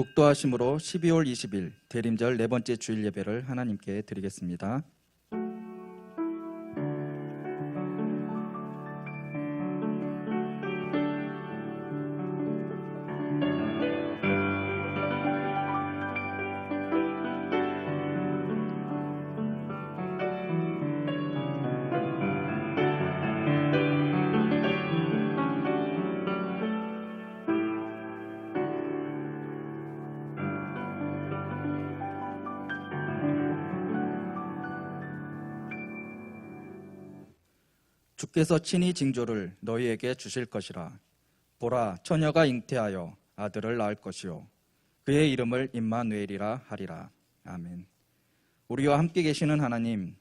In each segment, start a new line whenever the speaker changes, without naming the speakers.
묵도하심으로 12월 20일 대림절 네 번째 주일 예배를 하나님께 드리겠습니다. 주께서 친히 징조를 너희에게 주실 것이라. 보라, 처녀가 잉태하여 아들을 낳을 것이요 그의 이름을 임마누엘이라 하리라. 아멘. 우리와 함께 계시는 하나님,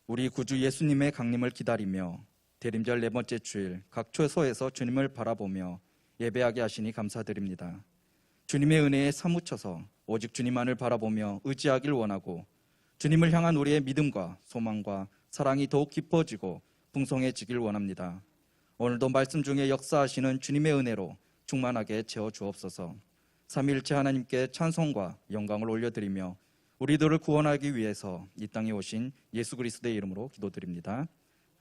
우리 구주 예수님의 강림을 기다리며 대림절 네 번째 주일 각 처소에서 주님을 바라보며 예배하게 하시니 감사드립니다. 주님의 은혜에 사무쳐서 오직 주님만을 바라보며 의지하길 원하고, 주님을 향한 우리의 믿음과 소망과 사랑이 더욱 깊어지고 풍성해지길 원합니다. 오늘도 말씀 중에 역사하시는 주님의 은혜로 충만하게 채워 주옵소서. 삼위일체 하나님께 찬송과 영광을 올려드리며 우리들을 구원하기 위해서 이 땅에 오신 예수 그리스도의 이름으로 기도드립니다.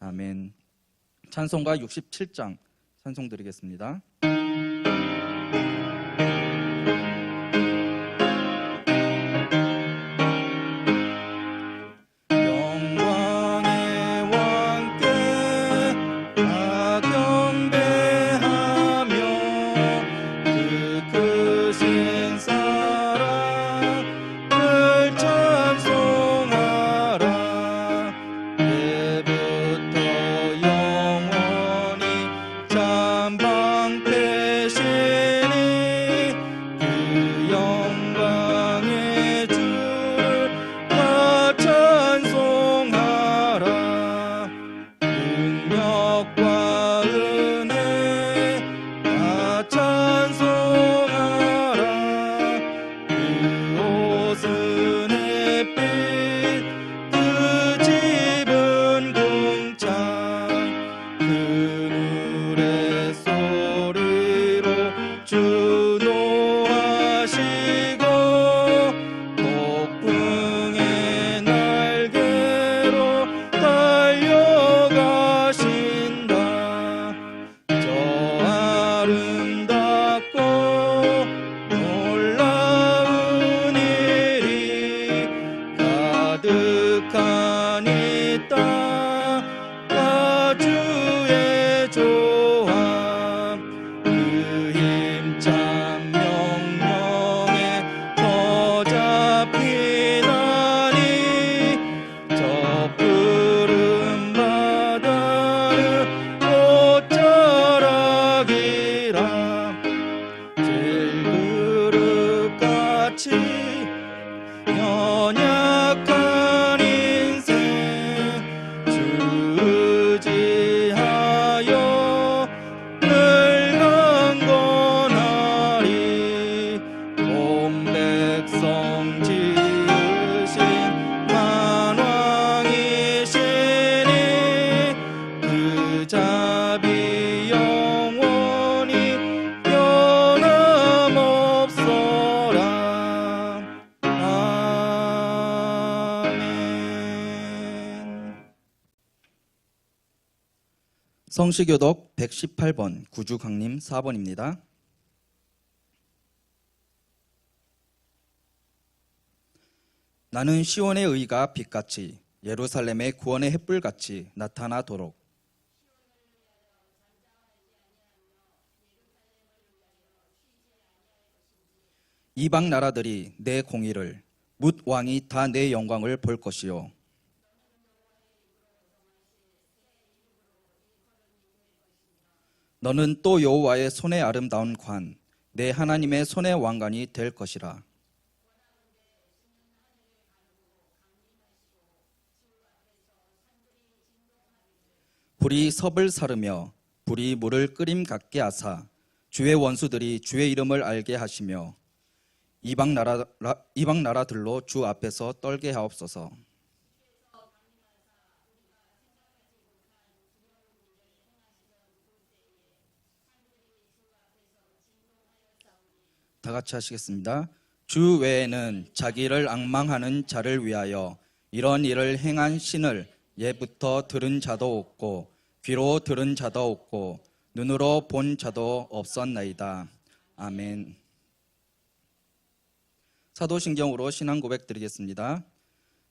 아멘. 찬송가 67장 찬송 드리겠습니다. 성시교독 118번 구주 강림 4번입니다. 나는 시온의 의가 빛같이 예루살렘의 구원의 햇불같이 나타나도록 이방 나라들이 내 공의를 뭇 왕이 다 내 영광을 볼 것이요 너는 또 여호와의 손의 아름다운 관, 내 하나님의 손의 왕관이 될 것이라. 불이 섭을 사르며 불이 물을 끓임 같게 하사 주의 원수들이 주의 이름을 알게 하시며 이방 나라들로 주 앞에서 떨게 하옵소서. 다 같이 하시겠습니다. 주 외에는 자기를 앙망하는 자를 위하여 이런 일을 행한 신을 예부터 들은 자도 없고 귀로 들은 자도 없고 눈으로 본 자도 없었나이다. 아멘. 사도신경으로 신앙 고백 드리겠습니다.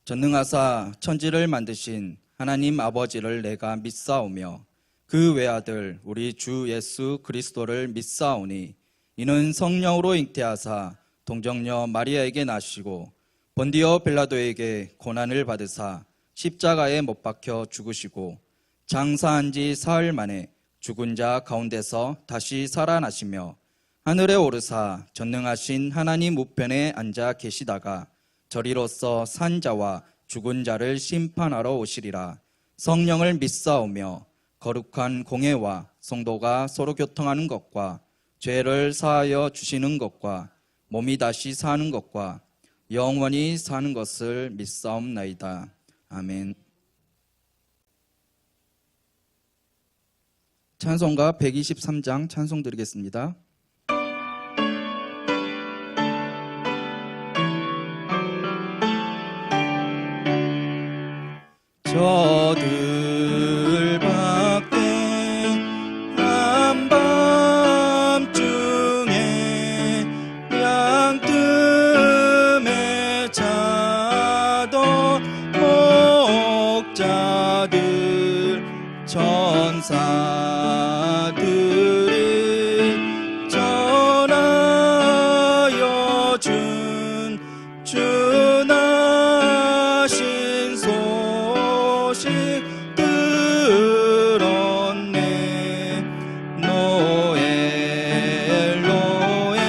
전능하사 천지를 만드신 하나님 아버지를 내가 믿사오며 그 외아들 우리 주 예수 그리스도를 믿사오니 이는 성령으로 잉태하사 동정녀 마리아에게 나시고 본디오 빌라도에게 고난을 받으사 십자가에 못 박혀 죽으시고 장사한 지 사흘 만에 죽은 자 가운데서 다시 살아나시며 하늘에 오르사 전능하신 하나님 우편에 앉아 계시다가 저리로서 산 자와 죽은 자를 심판하러 오시리라. 성령을 믿사오며 거룩한 공회와 성도가 서로 교통하는 것과 죄를 사하여 주시는 것과 몸이 다시 사는 것과 영원히 사는 것을 믿사옵나이다. 아멘. 찬송가 123장 찬송 드리겠습니다. 저들 밖에 한밤중에 양뜸에 자던 목자들 천사들이 전하여 준 주나신 소식 들었네. 노엘 노엘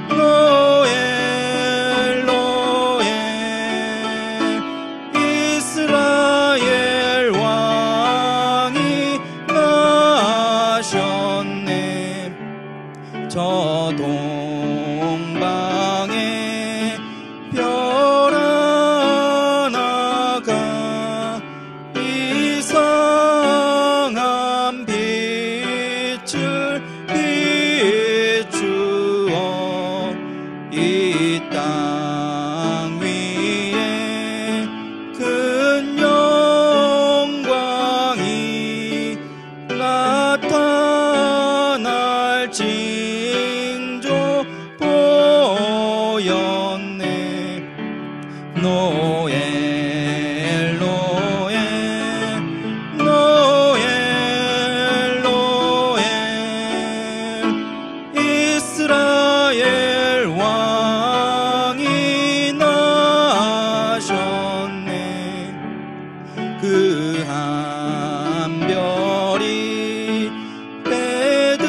노엘 노엘 이스라엘 왕이 나셨네. 저 동방에 별 하나가 이상한 빛을 비추어 이 땅 위에 큰 영광이 나타날 징조 보였네. 노엘 노엘 노엘 노엘 이스라엘 왕이 나셨네. 그 한 별이 배들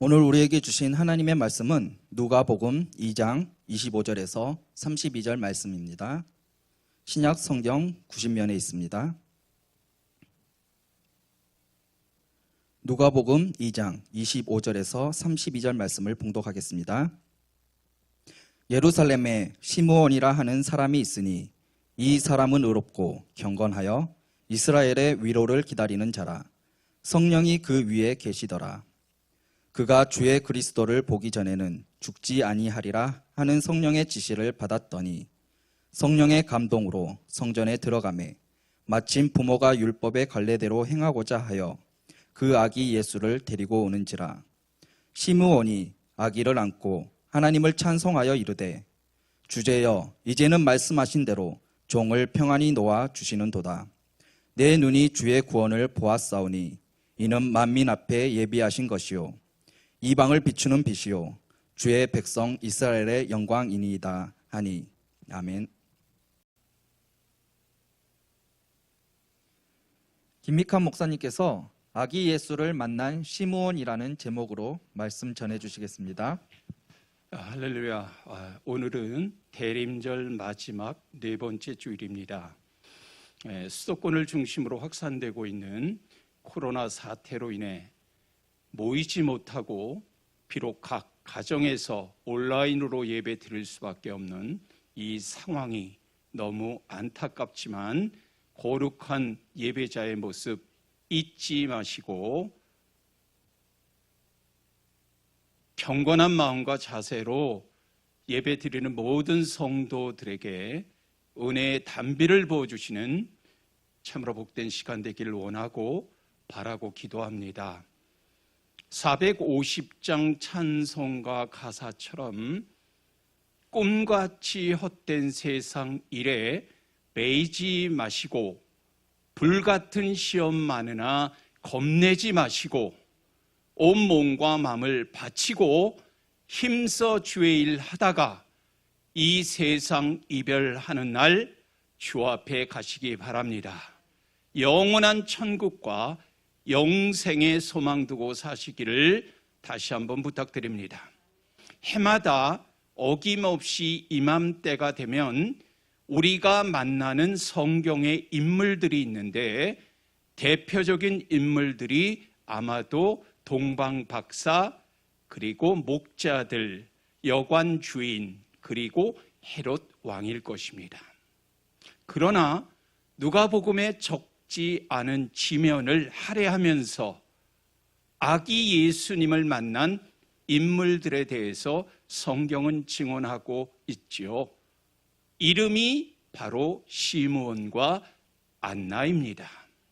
오늘 우리에게 주신 하나님의 말씀은 누가복음 2장 25절에서 32절 말씀입니다. 신약 성경 90면에 있습니다. 누가복음 2장 25절에서 32절 말씀을 봉독하겠습니다. 예루살렘에 시므온이라 하는 사람이 있으니 이 사람은 의롭고 경건하여 이스라엘의 위로를 기다리는 자라. 성령이 그 위에 계시더라. 그가 주의 그리스도를 보기 전에는 죽지 아니하리라 하는 성령의 지시를 받았더니 성령의 감동으로 성전에 들어가매 마침 부모가 율법의 관례대로 행하고자 하여 그 아기 예수를 데리고 오는지라. 시므온이 아기를 안고 하나님을 찬송하여 이르되 주제여 이제는 말씀하신 대로 종을 평안히 놓아 주시는도다. 내 눈이 주의 구원을 보았사오니 이는 만민 앞에 예비하신 것이요 이방을 비추는 빛이요 주의 백성 이스라엘의 영광이니이다 하니. 아멘. 김미칸 목사님께서 아기 예수를 만난 시므온이라는 제목으로 말씀 전해주시겠습니다.
할렐루야. 오늘은 대림절 마지막 네 번째 주일입니다. 수도권을 중심으로 확산되고 있는 코로나 사태로 인해 모이지 못하고 비록 각 가정에서 온라인으로 예배 드릴 수밖에 없는 이 상황이 너무 안타깝지만 거룩한 예배자의 모습 잊지 마시고 경건한 마음과 자세로 예배 드리는 모든 성도들에게 은혜의 단비를 부어주시는 참으로 복된 시간 되기를 원하고 바라고 기도합니다. 450장 찬송가 가사처럼 꿈같이 헛된 세상 일에 매이지 마시고 불같은 시험 많으나 겁내지 마시고 온 몸과 마음을 바치고 힘써 주의 일 하다가 이 세상 이별하는 날 주 앞에 가시기 바랍니다. 영원한 천국과 영생의 소망 두고 사시기를 다시 한번 부탁드립니다. 해마다 어김없이 이맘때가 되면 우리가 만나는 성경의 인물들이 있는데 대표적인 인물들이 아마도 동방박사, 그리고 목자들, 여관 주인, 그리고 헤롯 왕일 것입니다. 그러나 누가복음에 적지 않은 지면을 할애하면서 아기 예수님을 만난 인물들에 대해서 성경은 증언하고 있지요. 이름이 바로 시므온과 안나입니다.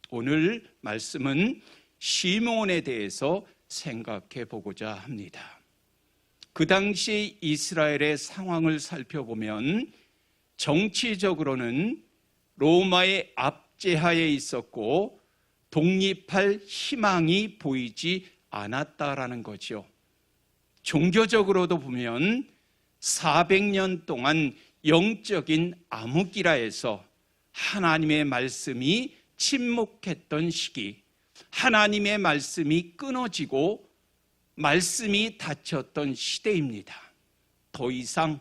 오늘 말씀은 시므온에 대해서 생각해 보고자 합니다. 그 당시 이스라엘의 상황을 살펴보면 정치적으로는 로마의 압제하에 있었고 독립할 희망이 보이지 않았다라는 거죠. 종교적으로도 보면 400년 동안 영적인 암흑기라에서 하나님의 말씀이 침묵했던 시기, 하나님의 말씀이 끊어지고 말씀이 닫혔던 시대입니다. 더 이상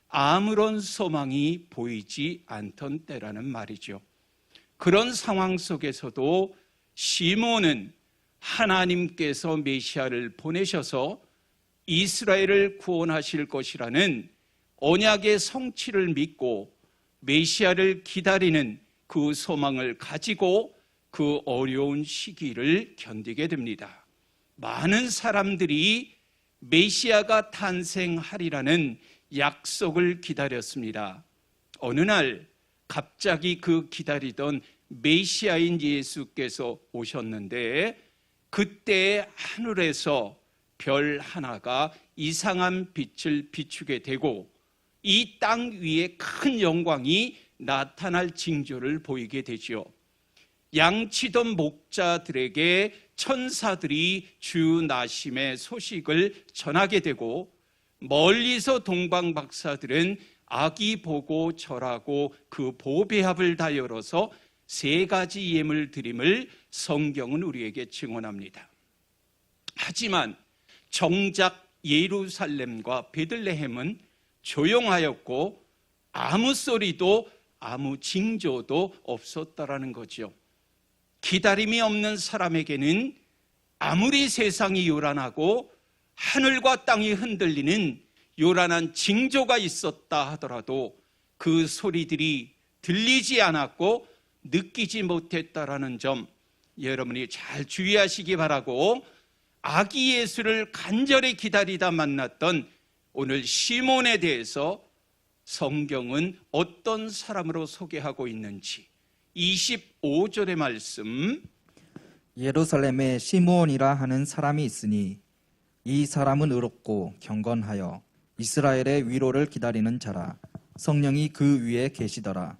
아무런 소망이 보이지 않던 때라는 말이죠. 그런 상황 속에서도 시므온은 하나님께서 메시아를 보내셔서 이스라엘을 구원하실 것이라는 언약의 성취를 믿고 메시아를 기다리는 그 소망을 가지고 그 어려운 시기를 견디게 됩니다. 많은 사람들이 메시아가 탄생하리라는 약속을 기다렸습니다. 어느 날 갑자기 그 기다리던 메시아인 예수께서 오셨는데 그때 하늘에서 별 하나가 이상한 빛을 비추게 되고 이 땅 위에 큰 영광이 나타날 징조를 보이게 되죠. 양치던 목자들에게 천사들이 주 나심의 소식을 전하게 되고 멀리서 동방박사들은 아기 보고 절하고 그 보배합을 다 열어서 3가지 예물 드림을 성경은 우리에게 증언합니다. 하지만 정작 예루살렘과 베들레헴은 조용하였고 아무 소리도 아무 징조도 없었다라는 거죠. 기다림이 없는 사람에게는 아무리 세상이 요란하고 하늘과 땅이 흔들리는 요란한 징조가 있었다 하더라도 그 소리들이 들리지 않았고 느끼지 못했다라는 점 여러분이 잘 주의하시기 바라고, 아기 예수를 간절히 기다리다 만났던 오늘 시몬에 대해서 성경은 어떤 사람으로 소개하고 있는지 25절의 말씀,
예루살렘에 시므온이라 하는 사람이 있으니 이 사람은 의롭고 경건하여 이스라엘의 위로를 기다리는 자라. 성령이 그 위에 계시더라.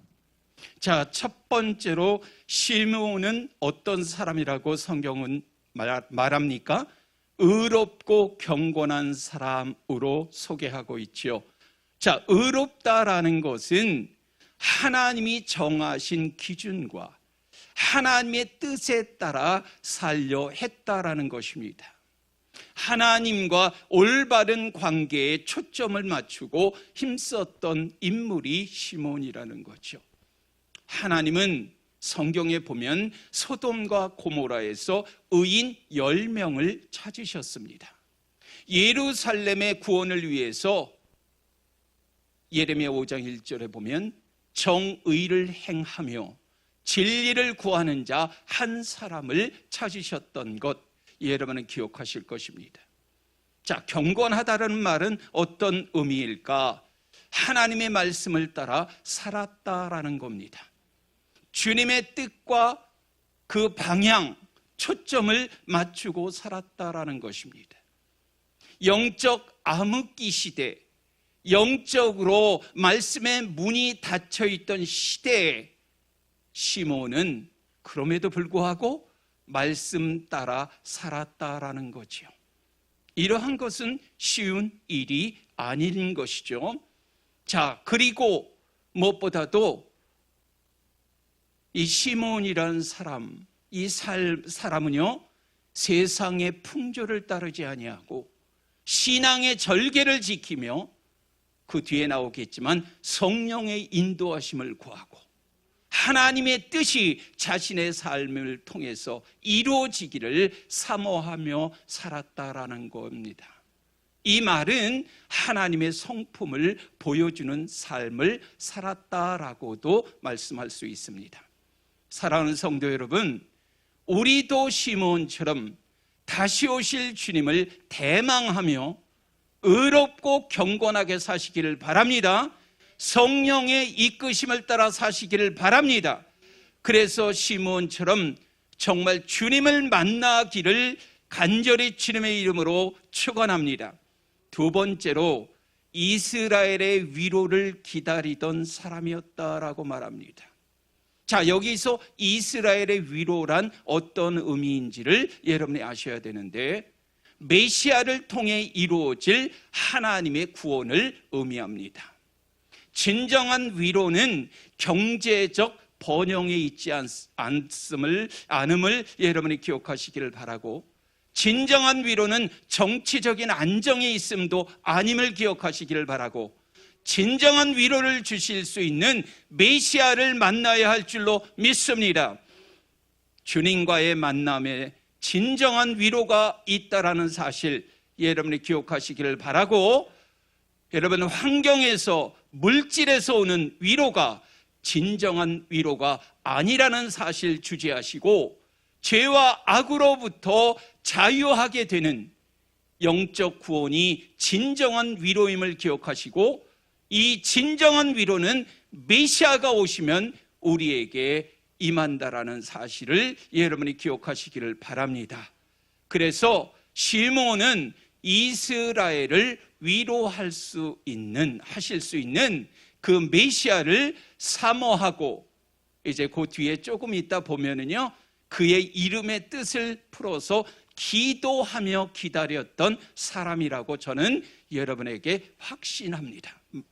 자, 첫 번째로 시므온은 어떤 사람이라고 성경은 말합니까? 의롭고 경건한 사람으로 소개하고 있지요. 자, 의롭다라는 것은 하나님이 정하신 기준과 하나님의 뜻에 따라 살려 했다라는 것입니다. 하나님과 올바른 관계에 초점을 맞추고 힘썼던 인물이 시몬이라는 거죠. 하나님은 성경에 보면 소돔과 고모라에서 의인 10명을 찾으셨습니다. 예루살렘의 구원을 위해서 예레미야 5장 1절에 보면 정의를 행하며 진리를 구하는 자 한 사람을 찾으셨던 것, 여러분은 기억하실 것입니다. 자, 경건하다는 말은 어떤 의미일까? 하나님의 말씀을 따라 살았다라는 겁니다. 주님의 뜻과 그 방향, 초점을 맞추고 살았다라는 것입니다. 영적 암흑기 시대, 영적으로 말씀의 문이 닫혀있던 시대에 시몬은 그럼에도 불구하고 말씀 따라 살았다라는 거죠. 이러한 것은 쉬운 일이 아닌 것이죠. 자, 그리고 무엇보다도 이 시몬이라는 사람, 이 사람은요, 세상의 풍조를 따르지 아니하고 신앙의 절개를 지키며 그 뒤에 나오겠지만 성령의 인도하심을 구하고 하나님의 뜻이 자신의 삶을 통해서 이루어지기를 사모하며 살았다라는 겁니다. 이 말은 하나님의 성품을 보여주는 삶을 살았다라고도 말씀할 수 있습니다. 사랑하는 성도 여러분, 우리도 시몬처럼 다시 오실 주님을 대망하며 의롭고 경건하게 사시기를 바랍니다. 성령의 이끄심을 따라 사시기를 바랍니다. 그래서 시몬처럼 정말 주님을 만나기를 간절히 주님의 이름으로 축원합니다. 두 번째로 이스라엘의 위로를 기다리던 사람이었다라고 말합니다. 자, 여기서 이스라엘의 위로란 어떤 의미인지를 여러분이 아셔야 되는데, 메시아를 통해 이루어질 하나님의 구원을 의미합니다. 진정한 위로는 경제적 번영에 있지 않음을 여러분이 기억하시기를 바라고, 진정한 위로는 정치적인 안정에 있음도 아님을 기억하시기를 바라고, 진정한 위로를 주실 수 있는 메시아를 만나야 할 줄로 믿습니다. 주님과의 만남에 진정한 위로가 있다라는 사실 여러분이 기억하시기를 바라고, 여러분 환경에서 물질에서 오는 위로가 진정한 위로가 아니라는 사실 주제하시고, 죄와 악으로부터 자유하게 되는 영적 구원이 진정한 위로임을 기억하시고, 이 진정한 위로는 메시아가 오시면 우리에게 임한다라는 사실을 여러분이 기억하시기를 바랍니다. 그래서 시몬은 이스라엘을 위로할 수 있는, 하실 수 있는 그 메시아를 사모하고, 이제 그 뒤에 조금 있다 보면은요, 그의 이름의 뜻을 풀어서 기도하며 기다렸던 사람이라고 저는 여러분에게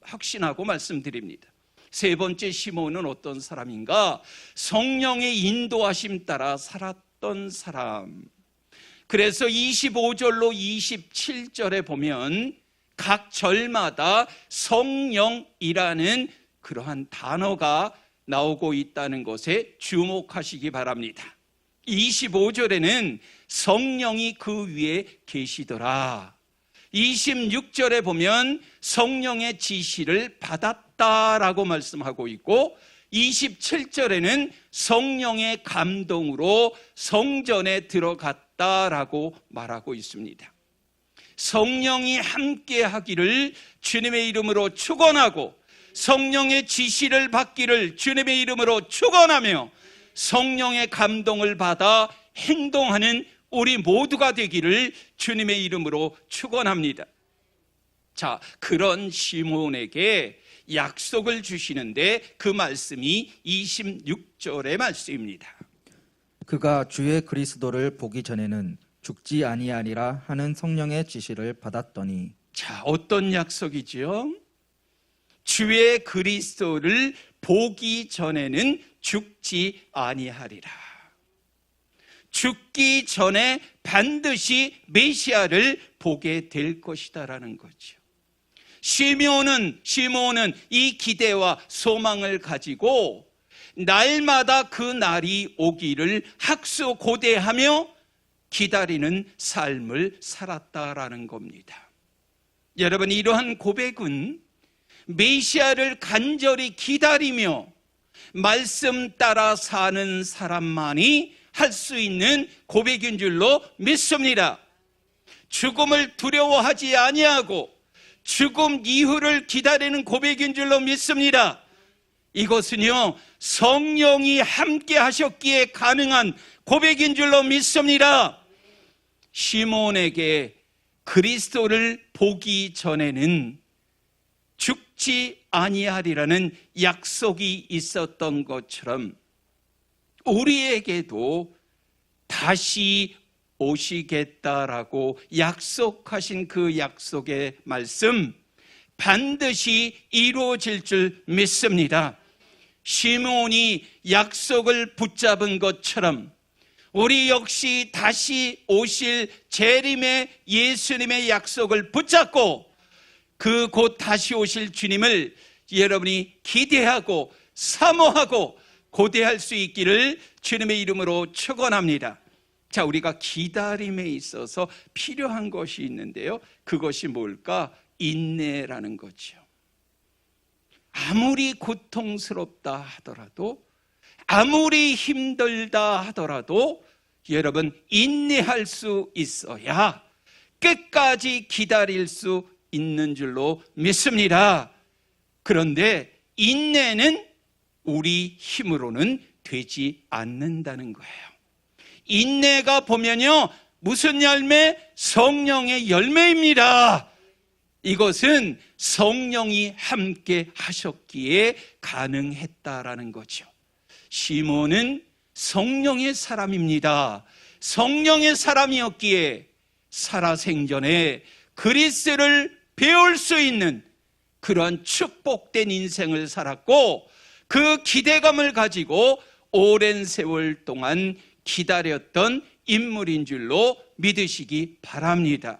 확신하고 말씀드립니다. 세 번째 시몬은 어떤 사람인가? 성령의 인도하심 따라 살았던 사람. 그래서 25절로 27절에 보면 각 절마다 성령이라는 그러한 단어가 나오고 있다는 것에 주목하시기 바랍니다. 25절에는 성령이 그 위에 계시더라. 26절에 보면 성령의 지시를 받았다라고 말씀하고 있고, 27절에는 성령의 감동으로 성전에 들어갔다라고 말하고 있습니다. 성령이 함께 하기를 주님의 이름으로 축원하고, 성령의 지시를 받기를 주님의 이름으로 축원하며, 성령의 감동을 받아 행동하는 우리 모두가 되기를 주님의 이름으로 축원합니다. 자, 그런 시몬에게 약속을 주시는데 그 말씀이 26절의 말씀입니다.
그가 주의 그리스도를 보기 전에는 죽지 아니하리라 하는 성령의 지시를 받았더니.
자, 어떤 약속이죠? 주의 그리스도를 보기 전에는 죽지 아니하리라. 죽기 전에 반드시 메시아를 보게 될 것이다라는 거죠. 시몬은 이 기대와 소망을 가지고 날마다 그 날이 오기를 학수고대하며 기다리는 삶을 살았다라는 겁니다. 여러분, 이러한 고백은 메시아를 간절히 기다리며 말씀 따라 사는 사람만이 할 수 있는 고백인 줄로 믿습니다. 죽음을 두려워하지 아니하고 죽음 이후를 기다리는 고백인 줄로 믿습니다. 이것은요, 성령이 함께 하셨기에 가능한 고백인 줄로 믿습니다. 시몬에게 그리스도를 보기 전에는 죽지 아니하리라는 약속이 있었던 것처럼 우리에게도 다시 오시겠다라고 약속하신 그 약속의 말씀 반드시 이루어질 줄 믿습니다. 시몬이 약속을 붙잡은 것처럼 우리 역시 다시 오실 재림의 예수님의 약속을 붙잡고 그 곧 다시 오실 주님을 여러분이 기대하고 사모하고 고대할 수 있기를 주님의 이름으로 축원합니다. 자, 우리가 기다림에 있어서 필요한 것이 있는데요, 그것이 뭘까? 인내라는 거죠. 아무리 고통스럽다 하더라도, 아무리 힘들다 하더라도 여러분, 인내할 수 있어야 끝까지 기다릴 수 있는 줄로 믿습니다. 그런데 인내는 우리 힘으로는 되지 않는다는 거예요. 인내가 보면요, 무슨 열매? 성령의 열매입니다. 이것은 성령이 함께 하셨기에 가능했다라는 거죠. 시몬은 성령의 사람입니다. 성령의 사람이었기에 살아생전에 그리스도를 배울 수 있는 그러한 축복된 인생을 살았고, 그 기대감을 가지고 오랜 세월 동안 기다렸던 인물인 줄로 믿으시기 바랍니다.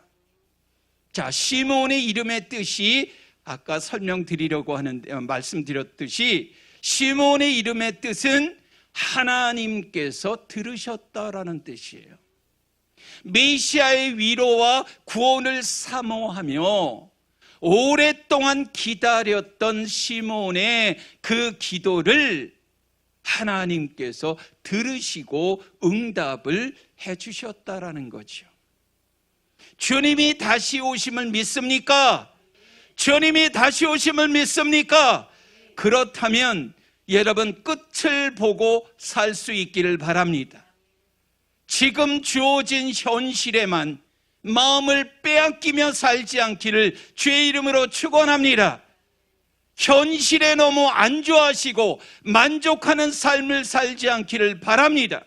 자, 시몬의 이름의 뜻이 아까 설명드리려고 하는데 말씀드렸듯이 시몬의 이름의 뜻은 하나님께서 들으셨다라는 뜻이에요. 메시아의 위로와 구원을 사모하며 오랫동안 기다렸던 시몬의 그 기도를 하나님께서 들으시고 응답을 해주셨다라는 거죠. 주님이 다시 오심을 믿습니까? 주님이 다시 오심을 믿습니까? 그렇다면 여러분, 끝을 보고 살 수 있기를 바랍니다. 지금 주어진 현실에만 마음을 빼앗기며 살지 않기를 주의 이름으로 축원합니다. 현실에 너무 안주하시고 만족하는 삶을 살지 않기를 바랍니다.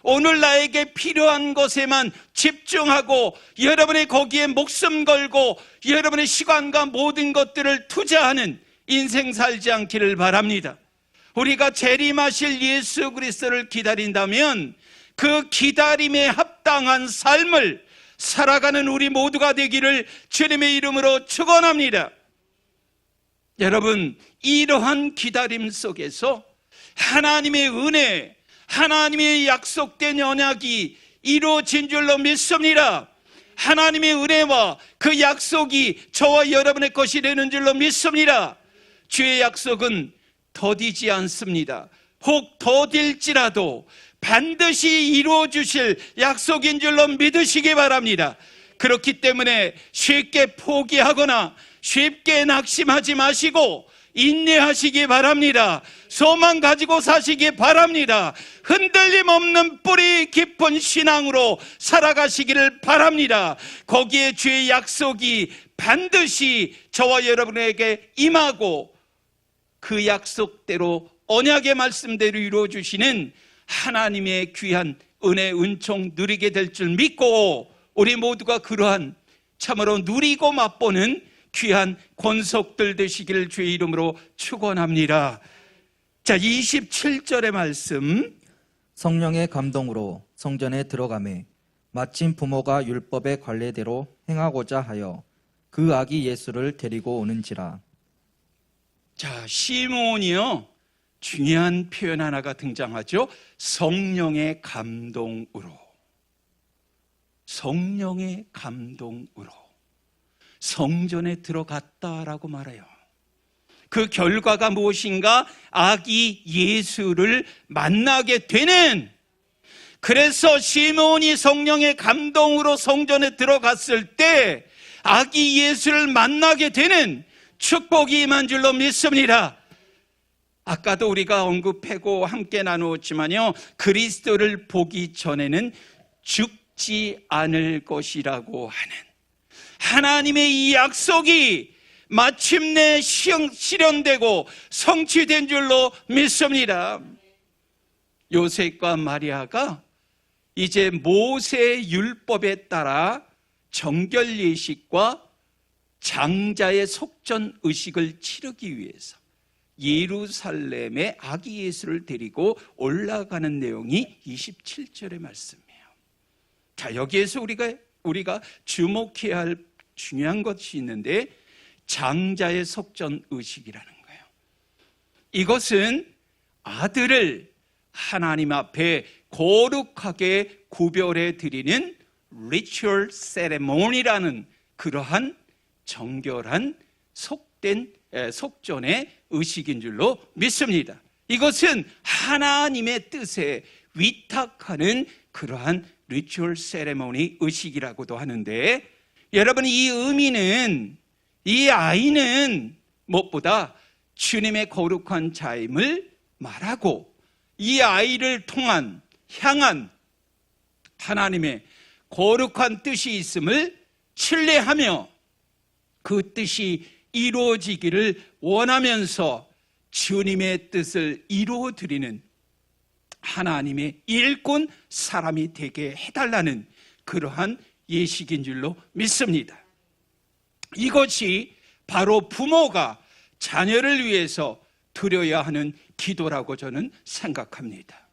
오늘 나에게 필요한 것에만 집중하고 여러분의 거기에 목숨 걸고 여러분의 시간과 모든 것들을 투자하는 인생 살지 않기를 바랍니다. 우리가 재림하실 예수 그리스도를 기다린다면 그 기다림에 합당한 삶을 살아가는 우리 모두가 되기를 주님의 이름으로 축원합니다. 여러분, 이러한 기다림 속에서 하나님의 은혜, 하나님의 약속된 언약이 이루어진 줄로 믿습니다. 하나님의 은혜와 그 약속이 저와 여러분의 것이 되는 줄로 믿습니다. 주의 약속은 더디지 않습니다. 혹 더딜지라도 반드시 이루어 주실 약속인 줄로 믿으시기 바랍니다. 그렇기 때문에 쉽게 포기하거나 쉽게 낙심하지 마시고 인내하시기 바랍니다. 소망 가지고 사시기 바랍니다. 흔들림 없는 뿌리 깊은 신앙으로 살아가시기를 바랍니다. 거기에 주의 약속이 반드시 저와 여러분에게 임하고 그 약속대로 언약의 말씀대로 이루어주시는 하나님의 귀한 은혜 은총 누리게 될 줄 믿고, 우리 모두가 그러한 참으로 누리고 맛보는 귀한 권속들 되시기를 주의 이름으로 축원합니다. 자, 27절의 말씀.
성령의 감동으로 성전에 들어가매 마침 부모가 율법의 관례대로 행하고자 하여 그 아기 예수를 데리고 오는지라.
자, 시몬이요, 중요한 표현 하나가 등장하죠. 성령의 감동으로. 성령의 감동으로 성전에 들어갔다라고 말해요. 그 결과가 무엇인가? 아기 예수를 만나게 되는, 그래서 시몬이 성령의 감동으로 성전에 들어갔을 때 아기 예수를 만나게 되는 축복이 임한 줄로 믿습니다. 아까도 우리가 언급하고 함께 나누었지만요, 그리스도를 보기 전에는 죽지 않을 것이라고 하는 하나님의 이 약속이 마침내 실현되고 성취된 줄로 믿습니다. 요셉과 마리아가 이제 모세 율법에 따라 정결 예식과 장자의 속전 의식을 치르기 위해서 예루살렘에 아기 예수를 데리고 올라가는 내용이 27절의 말씀이에요. 자, 여기에서 우리가 주목해야 할 중요한 것이 있는데, 장자의 속전 의식이라는 거예요. 이것은 아들을 하나님 앞에 거룩하게 구별해 드리는 리추얼 세레모니라는 그러한 정결한 속전의 의식인 줄로 믿습니다. 이것은 하나님의 뜻에 위탁하는 그러한 리추얼 세레모니 의식이라고도 하는데, 여러분, 이 의미는, 이 아이는 무엇보다 주님의 거룩한 자임을 말하고 이 아이를 향한 하나님의 거룩한 뜻이 있음을 신뢰하며 그 뜻이 이루어지기를 원하면서 주님의 뜻을 이루어드리는 하나님의 일꾼 사람이 되게 해달라는 그러한 예식인 줄로 믿습니다. 이것이 바로 부모가 자녀를 위해서 드려야 하는 기도라고 저는 생각합니다.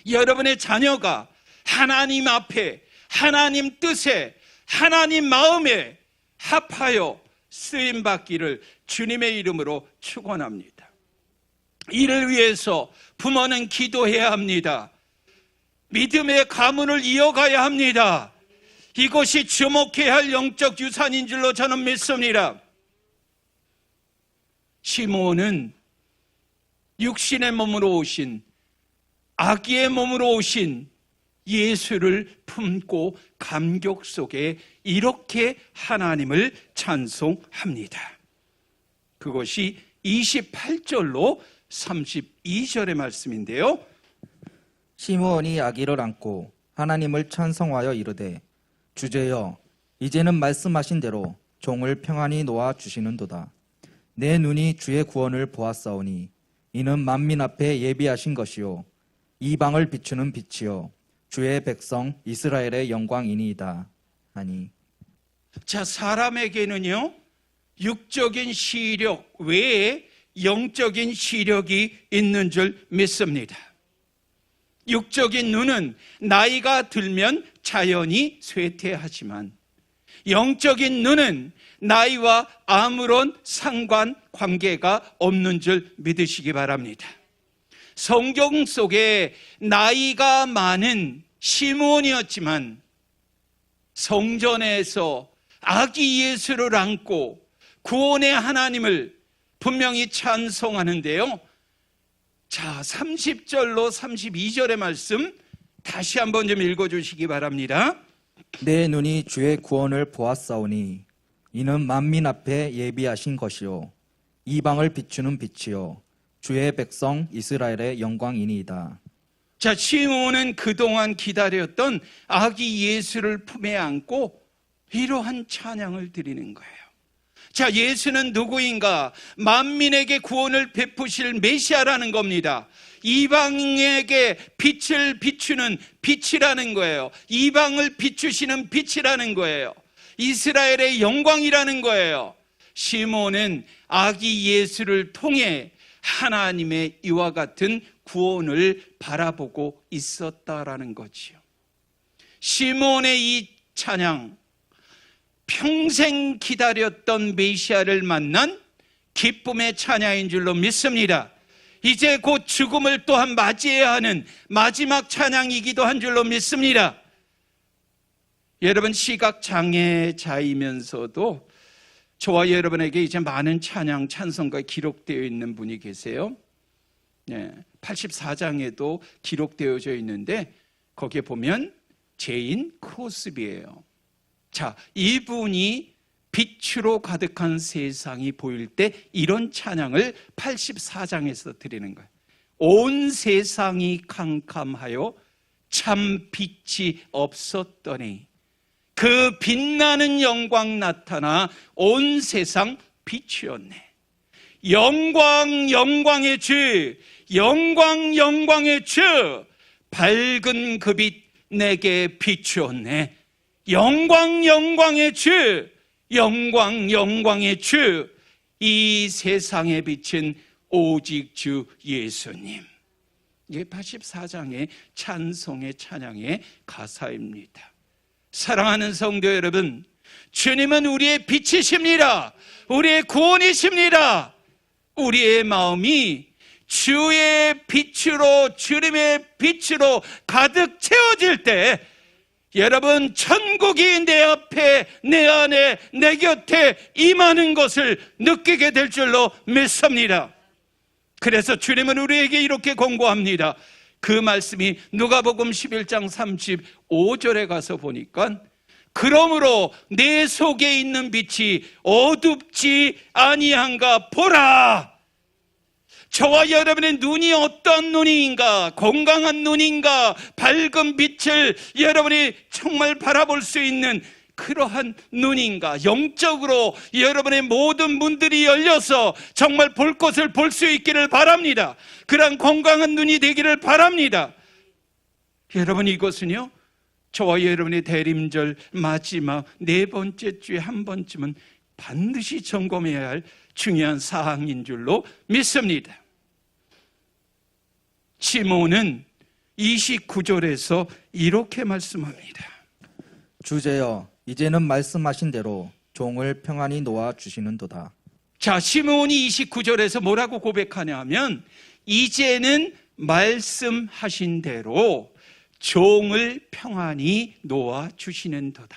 여러분의 자녀가 하나님 앞에, 하나님 뜻에, 하나님 마음에 합하여 쓰임받기를 주님의 이름으로 축원합니다. 이를 위해서 부모는 기도해야 합니다. 믿음의 가문을 이어가야 합니다. 이것이 주목해야 할 영적 유산인 줄로 저는 믿습니다. 시몬은 육신의 몸으로 오신, 아기의 몸으로 오신 예수를 품고 감격 속에 이렇게 하나님을 찬송합니다. 그것이 28절로 32절의 말씀인데요.
시므온이 아기를 안고 하나님을 찬송하여 이르되, 주제여, 이제는 말씀하신 대로 종을 평안히 놓아 주시는도다. 내 눈이 주의 구원을 보았사오니 이는 만민 앞에 예비하신 것이요 이방을 비추는 빛이요 주의 백성 이스라엘의 영광이니이다 하니.
자, 사람에게는요, 육적인 시력 외에 영적인 시력이 있는 줄 믿습니다. 육적인 눈은 나이가 들면 자연히 쇠퇴하지만 영적인 눈은 나이와 아무런 상관관계가 없는 줄 믿으시기 바랍니다. 성경 속에 나이가 많은 시므온이었지만 성전에서 아기 예수를 안고 구원의 하나님을 분명히 찬송하는데요. 자, 30절로 32절의 말씀 다시 한번 좀 읽어주시기 바랍니다.
내 눈이 주의 구원을 보았사오니 이는 만민 앞에 예비하신 것이요 이방을 비추는 빛이요 주의 백성 이스라엘의 영광이니이다.
자, 시므온은 그동안 기다렸던 아기 예수를 품에 안고 이러한 찬양을 드리는 거예요. 자, 예수는 누구인가? 만민에게 구원을 베푸실 메시아라는 겁니다. 이방에게 빛을 비추는 빛이라는 거예요. 이방을 비추시는 빛이라는 거예요. 이스라엘의 영광이라는 거예요. 시므온은 아기 예수를 통해 하나님의 이와 같은 구원을 바라보고 있었다라는 거지요. 시므온의 이 찬양, 평생 기다렸던 메시아를 만난 기쁨의 찬양인 줄로 믿습니다. 이제 곧 죽음을 또한 맞이해야 하는 마지막 찬양이기도 한 줄로 믿습니다. 여러분, 시각장애자이면서도 저와 여러분에게 이제 많은 찬양, 찬송가 기록되어 있는 분이 계세요. 84장에도 기록되어져 있는데 거기에 보면 제인 크로스비예요. 자, 이분이 빛으로 가득한 세상이 보일 때 이런 찬양을 84장에서 드리는 거예요. 온 세상이 캄캄하여 참 빛이 없었더니 그 빛나는 영광 나타나 온 세상 빛이었네. 영광 영광의 주, 영광 영광의 주, 밝은 그 빛 내게 비추었네. 영광 영광의 주, 영광 영광의 주, 이 세상에 비친 오직 주 예수님. 이게 84장의 찬송의 찬양의 가사입니다. 사랑하는 성도 여러분, 주님은 우리의 빛이십니다. 우리의 구원이십니다. 우리의 마음이 주의 빛으로, 주님의 빛으로 가득 채워질 때 여러분, 천국이 내 앞에, 내 안에, 내 곁에 임하는 것을 느끼게 될 줄로 믿습니다. 그래서 주님은 우리에게 이렇게 권고합니다. 그 말씀이 누가복음 11장 35절에 가서 보니까 그러므로 내 속에 있는 빛이 어둡지 아니한가 보라. 저와 여러분의 눈이 어떤 눈인가, 건강한 눈인가, 밝은 빛을 여러분이 정말 바라볼 수 있는 그러한 눈인가, 영적으로 여러분의 모든 문들이 열려서 정말 볼 것을 볼 수 있기를 바랍니다. 그러한 건강한 눈이 되기를 바랍니다. 여러분, 이것은요, 저와 여러분의 대림절 마지막 네 번째 주에 한 번쯤은 반드시 점검해야 할 중요한 사항인 줄로 믿습니다. 시므온은 29절에서 이렇게 말씀합니다.
주제여 이제는 말씀하신 대로 종을 평안히 놓아 주시는도다.
자, 시므온이 29절에서 뭐라고 고백하냐 하면 이제는 말씀하신 대로 종을 평안히 놓아 주시는도다.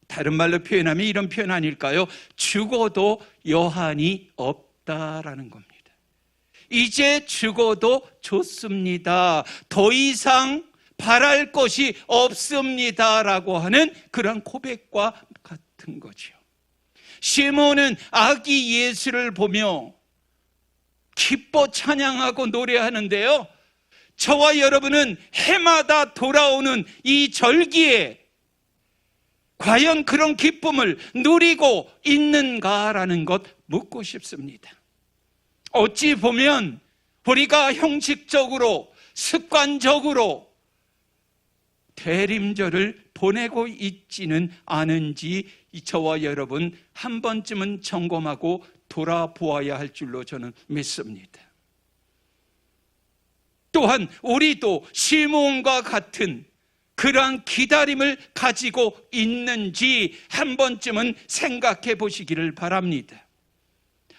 다른 말로 표현하면 이런 표현 아닐까요? 죽어도 여한이 없다라는 겁니다. 이제 죽어도 좋습니다. 더 이상 바랄 것이 없습니다라고 하는 그런 고백과 같은 거죠. 시므온은 아기 예수를 보며 기뻐 찬양하고 노래하는데요, 저와 여러분은 해마다 돌아오는 이 절기에 과연 그런 기쁨을 누리고 있는가라는 것 묻고 싶습니다. 어찌 보면 우리가 형식적으로, 습관적으로 대림절을 보내고 있지는 않은지 저와 여러분 한 번쯤은 점검하고 돌아보아야 할 줄로 저는 믿습니다. 또 또한 우리도 시므온과 같은 그러한 기다림을 가지고 있는지 한 번쯤은 생각해 보시기를 바랍니다.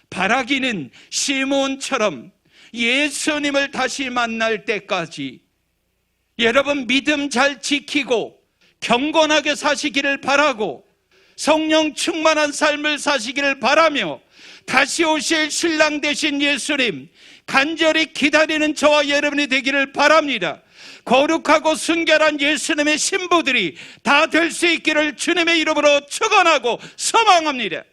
바라기는 시므온처럼 예수님을 다시 만날 때까지 여러분 믿음 잘 지키고 경건하게 사시기를 바라고 성령 충만한 삶을 사시기를 바라며 다시 오실 신랑 되신 예수님 간절히 기다리는 저와 여러분이 되기를 바랍니다. 거룩하고 순결한 예수님의 신부들이 다 될 수 있기를 주님의 이름으로 축원하고 소망합니다.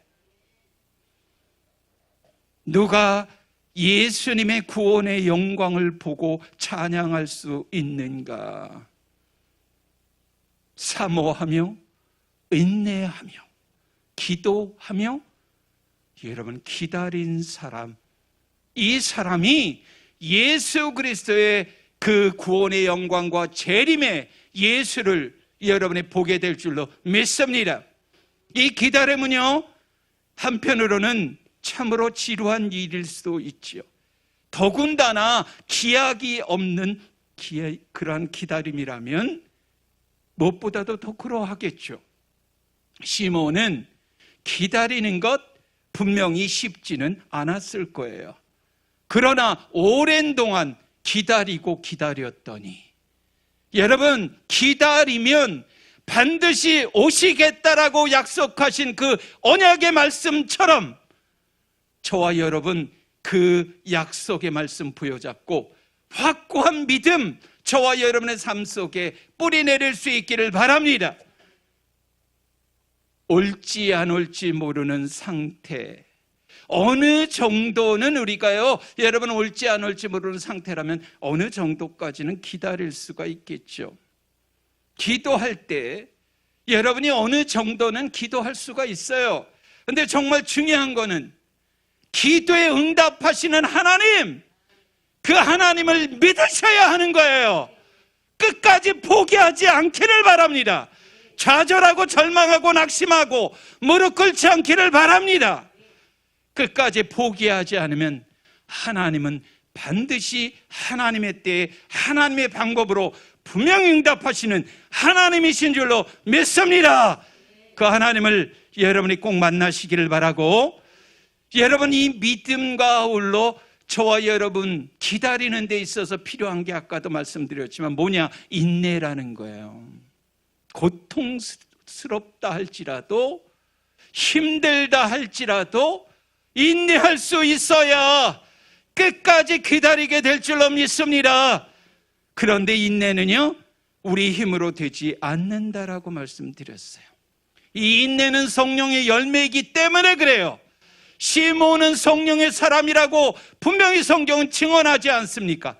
누가 예수님의 구원의 영광을 보고 찬양할 수 있는가? 사모하며 인내하며 기도하며 여러분 기다린 사람, 이 사람이 예수 그리스도의 그 구원의 영광과 재림의 예수를 여러분이 보게 될 줄로 믿습니다. 이 기다림은요, 한편으로는 참으로 지루한 일일 수도 있지요. 더군다나 기약이 없는 그러한 기다림이라면 무엇보다도 더 그러하겠죠. 시몬은 기다리는 것 분명히 쉽지는 않았을 거예요. 그러나 오랜 동안 기다리고 기다렸더니 여러분 기다리면 반드시 오시겠다라고 약속하신 그 언약의 말씀처럼 저와 여러분 그 약속의 말씀 부여잡고 확고한 믿음 저와 여러분의 삶 속에 뿌리 내릴 수 있기를 바랍니다. 올지 안 올지 모르는 상태, 어느 정도는 우리가요, 여러분 올지 안 올지 모르는 상태라면 어느 정도까지는 기다릴 수가 있겠죠. 기도할 때 여러분이 어느 정도는 기도할 수가 있어요. 그런데 정말 중요한 거는 기도에 응답하시는 하나님, 그 하나님을 믿으셔야 하는 거예요. 끝까지 포기하지 않기를 바랍니다. 좌절하고 절망하고 낙심하고 무릎 꿇지 않기를 바랍니다. 끝까지 포기하지 않으면 하나님은 반드시 하나님의 때에 하나님의 방법으로 분명히 응답하시는 하나님이신 줄로 믿습니다. 그 하나님을 여러분이 꼭 만나시기를 바라고, 여러분 이 믿음과 아울러 저와 여러분 기다리는 데 있어서 필요한 게 아까도 말씀드렸지만 뭐냐? 인내라는 거예요. 고통스럽다 할지라도 힘들다 할지라도 인내할 수 있어야 끝까지 기다리게 될 줄로 믿습니다. 그런데 인내는요, 우리 힘으로 되지 않는다라고 말씀드렸어요. 이 인내는 성령의 열매이기 때문에 그래요. 시몬은 성령의 사람이라고 분명히 성경은 증언하지 않습니까?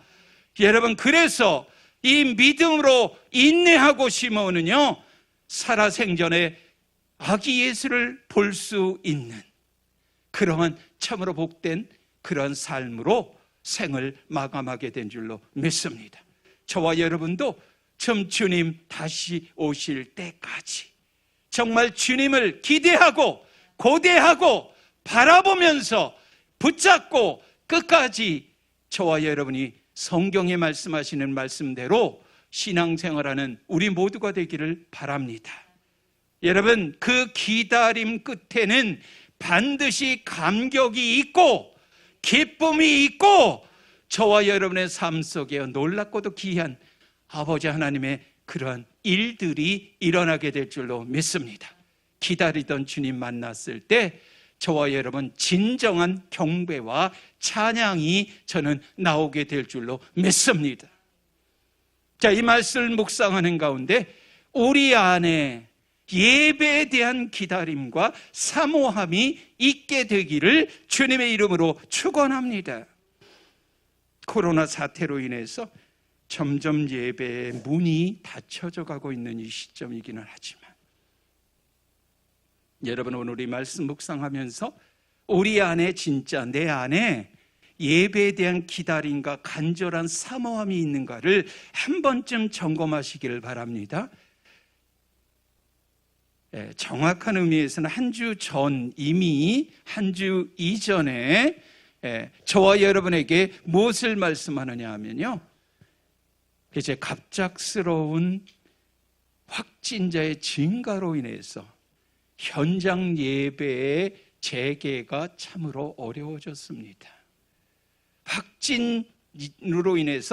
여러분, 그래서 이 믿음으로 인내하고 시몬은요, 살아생전에 아기 예수를 볼 수 있는 그러한 참으로 복된 그런 삶으로 생을 마감하게 된 줄로 믿습니다. 저와 여러분도 참 주님 다시 오실 때까지 정말 주님을 기대하고 고대하고 바라보면서 붙잡고 끝까지 저와 여러분이 성경에 말씀하시는 말씀대로 신앙생활하는 우리 모두가 되기를 바랍니다. 여러분, 그 기다림 끝에는 반드시 감격이 있고 기쁨이 있고 저와 여러분의 삶 속에 놀랍고도 귀한 아버지 하나님의 그러한 일들이 일어나게 될 줄로 믿습니다. 기다리던 주님 만났을 때 저와 여러분 진정한 경배와 찬양이 저는 나오게 될 줄로 믿습니다. 자, 이 말씀을 묵상하는 가운데 우리 안에 예배에 대한 기다림과 사모함이 있게 되기를 주님의 이름으로 축원합니다. 코로나 사태로 인해서 점점 예배의 문이 닫혀져 가고 있는 이 시점이기는 하지만 여러분, 오늘 이 말씀 묵상하면서 우리 안에 진짜 내 안에 예배에 대한 기다림과 간절한 사모함이 있는가를 한 번쯤 점검하시기를 바랍니다. 정확한 의미에서는 한 주 전, 이미 한 주 이전에 저와 여러분에게 무엇을 말씀하느냐 하면요, 이제 갑작스러운 확진자의 증가로 인해서 현장 예배의 재개가 참으로 어려워졌습니다.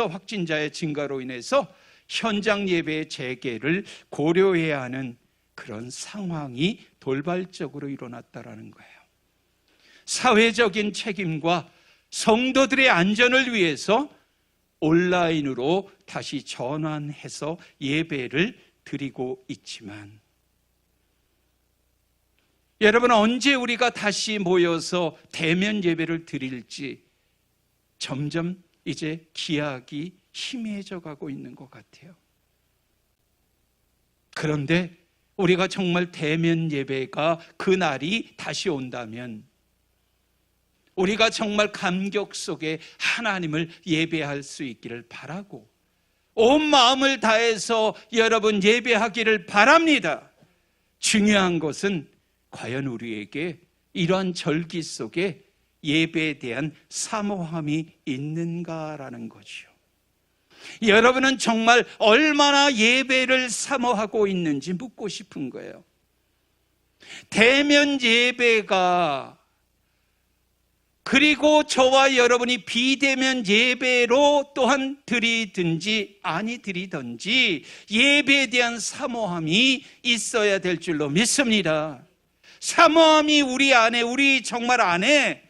확진자의 증가로 인해서 현장 예배의 재개를 고려해야 하는 그런 상황이 돌발적으로 일어났다라는 거예요. 사회적인 책임과 성도들의 안전을 위해서 온라인으로 다시 전환해서 예배를 드리고 있지만, 여러분, 언제 우리가 다시 모여서 대면 예배를 드릴지 점점 이제 기약이 희미해져 가고 있는 것 같아요. 그런데 우리가 정말 대면 예배가 그날이 다시 온다면, 우리가 정말 감격 속에 하나님을 예배할 수 있기를 바라고 온 마음을 다해서 여러분 예배하기를 바랍니다. 중요한 것은 과연 우리에게 이러한 절기 속에 예배에 대한 사모함이 있는가라는 거죠. 여러분은 정말 얼마나 예배를 사모하고 있는지 묻고 싶은 거예요. 대면 예배가, 그리고 저와 여러분이 비대면 예배로 또한 드리든지 아니 드리든지 예배에 대한 사모함이 있어야 될 줄로 믿습니다. 사모함이 우리 안에, 우리 정말 안에,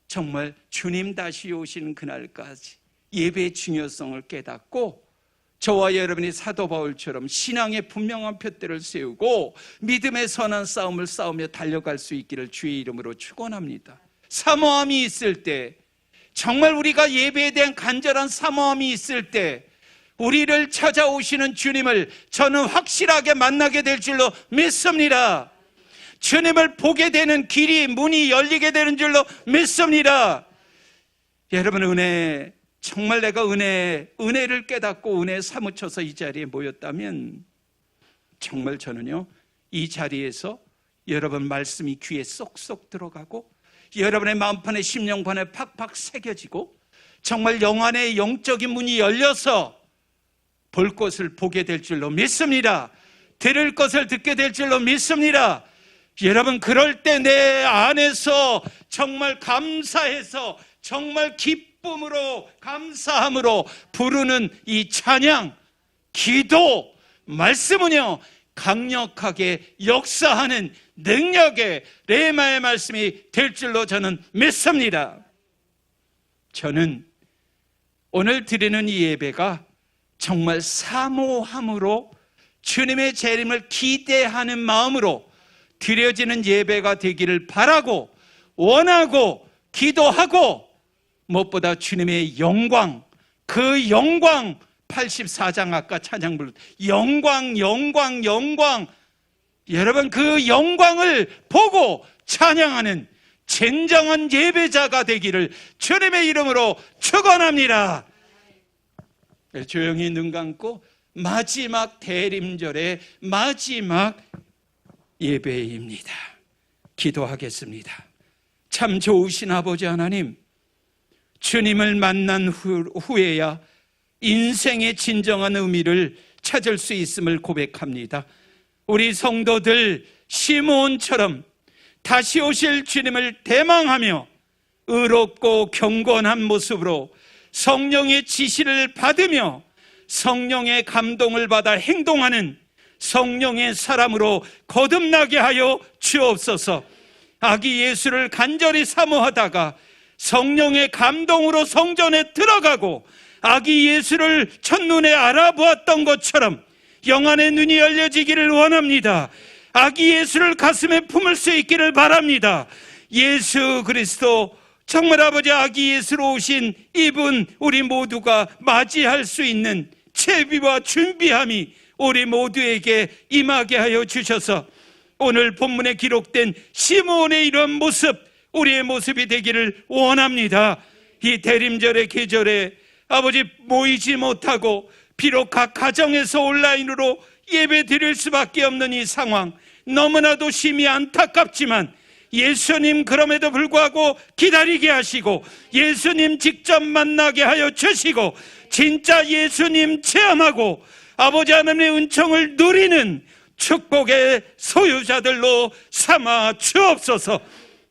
정말 주님 다시 오시는 그날까지 예배의 중요성을 깨닫고 저와 여러분이 사도 바울처럼 신앙의 분명한 푯대를 세우고 믿음의 선한 싸움을 싸우며 달려갈 수 있기를 주의 이름으로 축원합니다. 사모함이 있을 때, 정말 우리가 예배에 대한 간절한 사모함이 있을 때 우리를 찾아오시는 주님을 저는 확실하게 만나게 될 줄로 믿습니다. 주님을 보게 되는 길이, 문이 열리게 되는 줄로 믿습니다. 여러분, 은혜, 정말 내가 은혜를 깨닫고 은혜에 사무쳐서 이 자리에 모였다면 정말 저는요, 이 자리에서 여러분 말씀이 귀에 쏙쏙 들어가고 여러분의 마음판에 심령판에 팍팍 새겨지고 정말 영안의 영적인 문이 열려서 볼 것을 보게 될 줄로 믿습니다. 들을 것을 듣게 될 줄로 믿습니다. 여러분, 그럴 때 내 안에서 정말 감사해서 정말 기쁨으로 감사함으로 부르는 이 찬양, 기도, 말씀은요 강력하게 역사하는 능력의 레마의 말씀이 될 줄로 저는 믿습니다. 저는 오늘 드리는 이 예배가 정말 사모함으로 주님의 재림을 기대하는 마음으로 드려지는 예배가 되기를 바라고 원하고 기도하고, 무엇보다 주님의 영광, 그 영광, 84장 아까 찬양 부르 영광, 영광, 영광, 여러분 그 영광을 보고 찬양하는 진정한 예배자가 되기를 주님의 이름으로 축원합니다. 조용히 눈 감고 마지막 대림절의 마지막 예배입니다. 기도하겠습니다. 참 좋으신 아버지 하나님, 주님을 만난 후에야 인생의 진정한 의미를 찾을 수 있음을 고백합니다. 우리 성도들 시므온처럼 다시 오실 주님을 대망하며 의롭고 경건한 모습으로 성령의 지시를 받으며 성령의 감동을 받아 행동하는 성령의 사람으로 거듭나게 하여 주옵소서. 아기 예수를 간절히 사모하다가 성령의 감동으로 성전에 들어가고 아기 예수를 첫눈에 알아보았던 것처럼 영안의 눈이 열려지기를 원합니다. 아기 예수를 가슴에 품을 수 있기를 바랍니다. 예수 그리스도, 정말 아버지 아기 예수로 오신 이분 우리 모두가 맞이할 수 있는 채비와 준비함이 우리 모두에게 임하게 하여 주셔서 오늘 본문에 기록된 시므온의 이런 모습, 우리의 모습이 되기를 원합니다. 이 대림절의 계절에 아버지 모이지 못하고 비록 각 가정에서 온라인으로 예배 드릴 수밖에 없는 이 상황, 너무나도 심히 안타깝지만 예수님 그럼에도 불구하고 기다리게 하시고 예수님 직접 만나게 하여 주시고 진짜 예수님 체험하고 아버지 하나님의 은총을 누리는 축복의 소유자들로 삼아 주옵소서.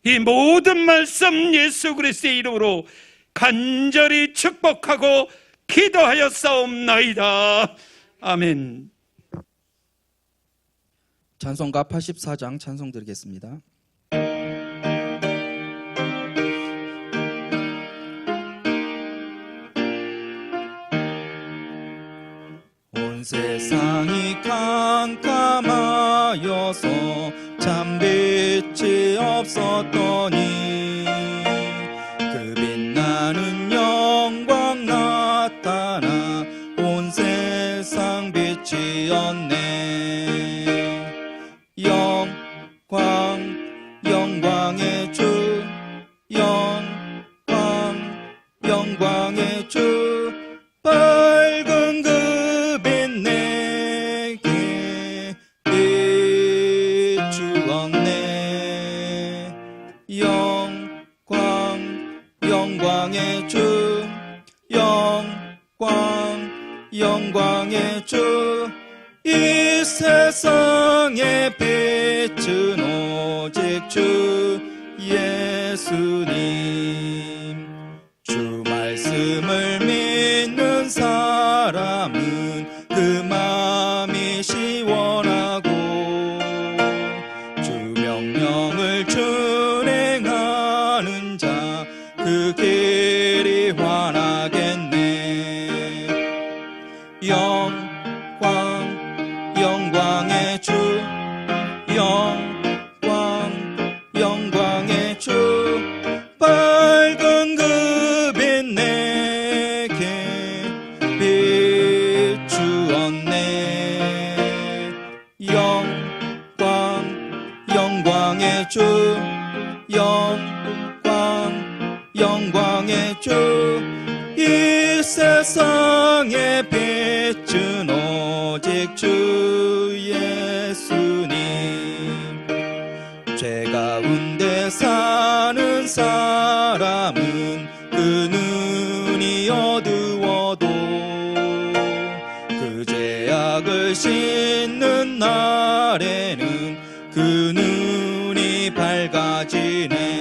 이 모든 말씀 예수 그리스도의 이름으로 간절히 축복하고 기도하여 싸움나이다. 아멘.
찬송가 84장 찬송 드리겠습니다. 온 세상이 캄캄하여서 참 빛이 없었더니 그 빛나는 영광 나타나 온 세상 빛이었네. 영광의 주, 영광의 주, 밝은 그 빛 내게 비추었네. 영광의 주, 영광의 주, 이 세상의 빛은 오직 주 예수님. 주 말씀을 믿는 사람은 그 마음이 시원하고 주 명령을 준행하는 자 그 길이 환하겠네. 영광의 주, 영광의 주, 밝은 그 빛 내게 비추었네. 영광의 주, 영광의 주, 이 세상의 빛은 오직 주 예수님. 죄 가운데 사는 사람은 그 눈이 어두워도 그 죄악을 씻는 날에는 그 눈이 밝아지네.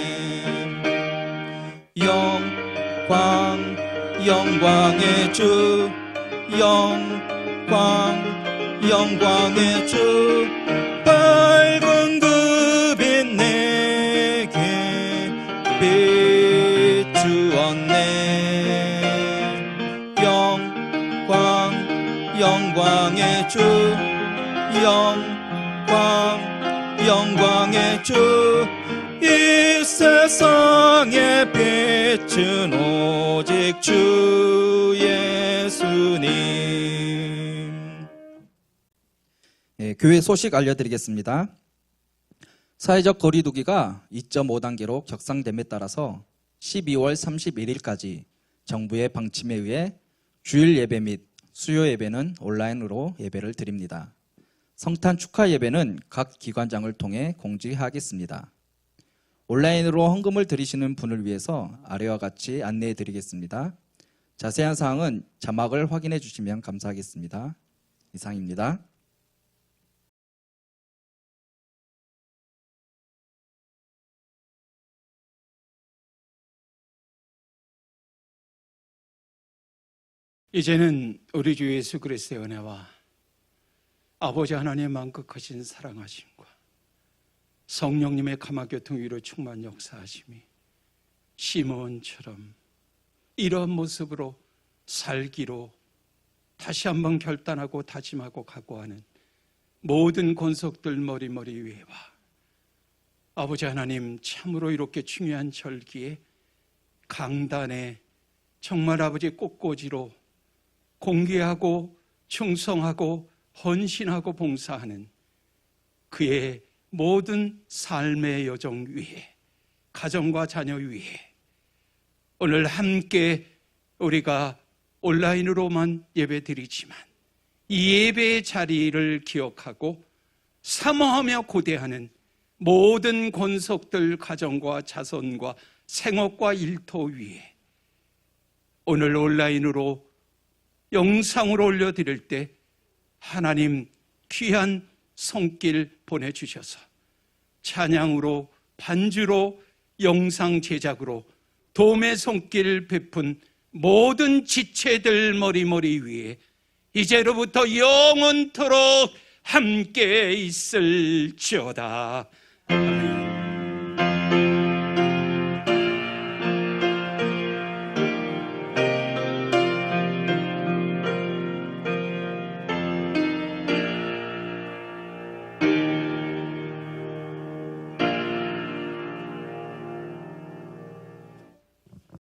영광의 주, 영광의 주, 밝은 그 빛 내게 비추었네. 영광의 주, 영광의 주, 이 세상의 빛은 오직 주 예수님. 교회 소식 알려드리겠습니다. 사회적 거리두기가 2.5단계로 격상됨에 따라서 12월 31일까지 정부의 방침에 의해 주일 예배 및 수요 예배는 온라인으로 예배를 드립니다. 성탄 축하 예배는 각 기관장을 통해 공지하겠습니다. 온라인으로 헌금을 드리시는 분을 위해서 아래와 같이 안내해 드리겠습니다. 자세한 사항은 자막을 확인해 주시면 감사하겠습니다. 이상입니다.
이제는 우리 주 예수 그리스도의 은혜와 아버지 하나님의 만극하신 사랑하심과 성령님의 가마교통 위로 충만 역사하심이 시몬처럼 이러한 모습으로 살기로 다시 한번 결단하고 다짐하고 각오하는 모든 권속들 머리머리 위에와 아버지 하나님 참으로 이렇게 중요한 절기에 강단에 정말 아버지 꽃꽂이로 공개하고 충성하고 헌신하고 봉사하는 그의 모든 삶의 여정 위에 가정과 자녀 위에 오늘 함께 우리가 온라인으로만 예배드리지만 이 예배의 자리를 기억하고 사모하며 고대하는 모든 권속들 가정과 자손과 생업과 일터 위에 오늘 온라인으로 영상으로 올려드릴 때 하나님 귀한 손길 보내주셔서 찬양으로 반주로 영상 제작으로 도움의 손길 베푼 모든 지체들 머리머리 위에 이제로부터 영원토록 함께 있을지어다. 아멘.